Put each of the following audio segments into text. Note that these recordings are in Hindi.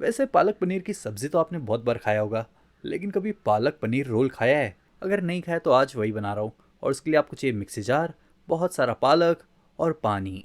वैसे पालक पनीर की सब्जी तो आपने बहुत बार खाया होगा, लेकिन कभी पालक पनीर रोल खाया है? अगर नहीं खाया तो आज वही बना रहा हूँ। और उसके लिए आपको चाहिए मिक्सी जार, बहुत सारा पालक और पानी।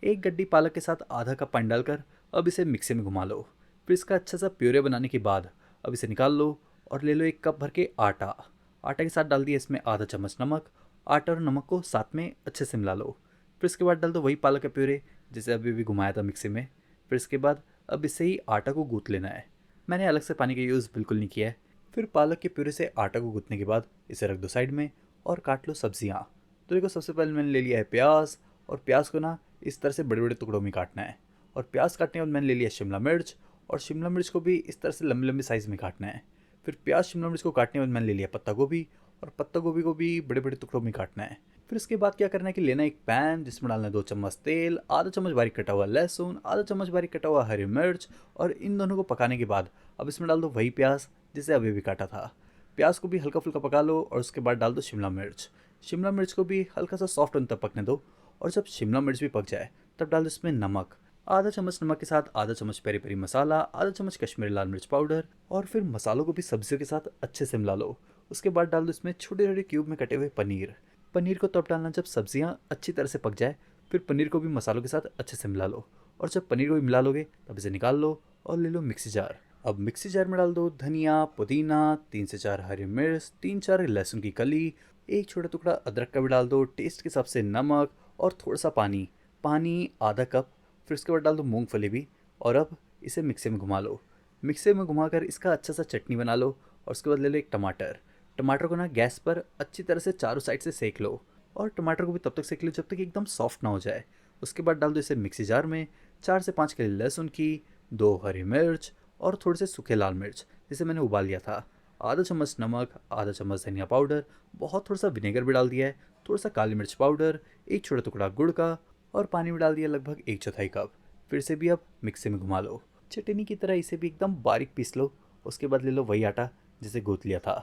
एक गड्डी पालक के साथ आधा कप पानी डालकर अब इसे मिक्सी में घुमा लो। फिर इसका अच्छा सा प्यूरे बनाने के बाद अब इसे निकाल लो और ले लो एक कप भर के आटा। आटा के साथ डाल दिए इसमें आधा चम्मच नमक। आटा और नमक को साथ में अच्छे से मिला लो। फिर इसके बाद डाल दो वही पालक का प्यूरे जिसे अभी भी घुमाया था मिक्सी में। फिर इसके बाद अब इससे ही आटा को गूंथ लेना है। मैंने अलग से पानी का यूज़ बिल्कुल नहीं किया है। फिर पालक के प्यूरे से आटा को गूंथने के बाद इसे रख दो साइड में और काट लो सब्जियाँ। तो देखो, सबसे पहले मैंने ले लिया है प्याज। और प्याज को ना इस तरह से बड़े बड़े टुकड़ों में काटना है। और प्याज काटने के बाद मैंने ले लिया शिमला मिर्च। और शिमला मिर्च को भी इस तरह से लंबी लंबी साइज़ में काटना है। फिर प्याज शिमला मिर्च को काटने के बाद मैंने ले लिया पत्ता गोभी। और पत्ता गोभी को भी बड़े बड़े टुकड़ों में काटना है। फिर उसके बाद क्या करना है कि लेना एक पैन जिसमें डालना है 2 चम्मच तेल, आधा चम्मच बारीक कटा हुआ लहसुन, आधा चम्मच बारीक कटा हुआ हरी मिर्च। और इन दोनों को पकाने के बाद अब इसमें डाल दो वही प्याज जिसे अभी भी काटा था। प्याज को भी हल्का फुल्का पका लो और उसके बाद डाल दो शिमला मिर्च। शिमला मिर्च को भी हल्का सा सॉफ्ट होने तक पकने दो। और जब शिमला मिर्च भी पक जाए तब डाल दो इसमें नमक। आधा चम्मच नमक के साथ आधा चम्मच पेरी पेरी मसाला, आधा चम्मच कश्मीरी लाल मिर्च पाउडर। और फिर मसालों को भी सब्जियों के साथ अच्छे से मिला लो। उसके बाद डाल दो इसमें छोटे छोटे क्यूब में कटे हुए पनीर। पनीर को तब डालना जब सब्जियां अच्छी तरह से पक जाए। फिर पनीर को भी मसालों के साथ अच्छे से मिला लो। और जब पनीर को भी मिला लोगे तब इसे निकाल लो और ले लो मिक्सी जार। अब मिक्सी जार में डाल दो धनिया, पुदीना, 3 से 4 हरी मिर्च, 3-4 लहसुन की कली, एक छोटा टुकड़ा अदरक का भी डाल दो, टेस्ट के हिसाब से नमक और थोड़ा सा पानी। पानी आधा कप। फिर उसके बाद डाल दो मूंगफली भी। और अब इसे मिक्सी में घुमा लो। मिक्सी में घुमाकर इसका अच्छा सा चटनी बना लो। और उसके बाद ले लो एक टमाटर। टमाटर को ना गैस पर अच्छी तरह से चारों साइड से सेक लो। और टमाटर को भी तब तक सेक लो जब तक एकदम सॉफ्ट ना हो जाए। उसके बाद डाल दो इसे मिक्सी जार में। 4 से 5 कली लहसुन की, 2 हरी मिर्च और थोड़े से सूखे लाल मिर्च जिसे मैंने उबाल लिया था, आधा चम्मच नमक, आधा चम्मच धनिया पाउडर, बहुत थोड़ा सा विनेगर भी डाल दिया है, थोड़ा सा काली मिर्च पाउडर, एक छोटा टुकड़ा गुड़ का। और पानी भी डाल दिया लगभग 1/4 कप। फिर से भी अब मिक्सी में घुमा लो। चटनी की तरह इसे भी एकदम बारीक पीस लो। उसके बाद ले लो वही आटा जिसे गूंथ लिया था।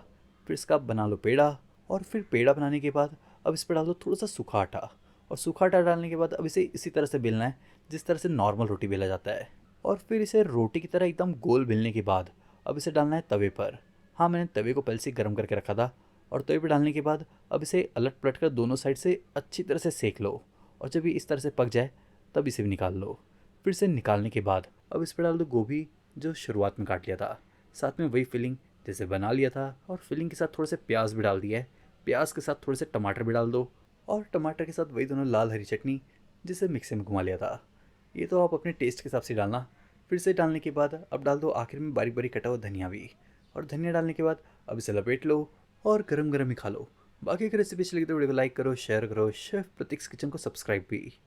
फिर इसका बना लो पेड़ा। और फिर पेड़ा बनाने के बाद अब इस पर डाल दो थोड़ा सा सूखा आटा। और सूखा आटा डालने के बाद अब इसे इसी तरह से बेलना है जिस तरह से नॉर्मल रोटी बेला जाता है। और फिर इसे रोटी की तरह एकदम गोल बेलने के बाद अब इसे डालना है तवे पर। हाँ, मैंने तवे को पहले से गर्म करके रखा था। और तवे पर डालने के बाद अब इसे अलट पलट कर दोनों साइड से अच्छी तरह से सेक लो। और जब ये इस तरह से पक जाए तब इसे भी निकाल लो। फिर से निकालने के बाद अब इस पर डाल दो गोभी जो शुरुआत में काट लिया था, साथ में वही फिलिंग जैसे बना लिया था। और फिलिंग के साथ थोड़े से प्याज भी डाल दिया है। प्याज के साथ थोड़े से टमाटर भी डाल दो। और टमाटर के साथ वही दोनों लाल हरी चटनी जिसे मिक्सी में घुमा लिया था। ये तो आप अपने टेस्ट के हिसाब से डालना। फिर से डालने के बाद अब डाल दो आखिर में बारीक बारीक कटा हुआ धनिया भी। और धनिया डालने के बाद अब इसे लपेट लो और गरम गरम ही खा लो। बाकी की रेसिपी चली तो वीडियो को लाइक करो, शेयर करो, शेफ प्रतीक्स किचन को सब्सक्राइब भी।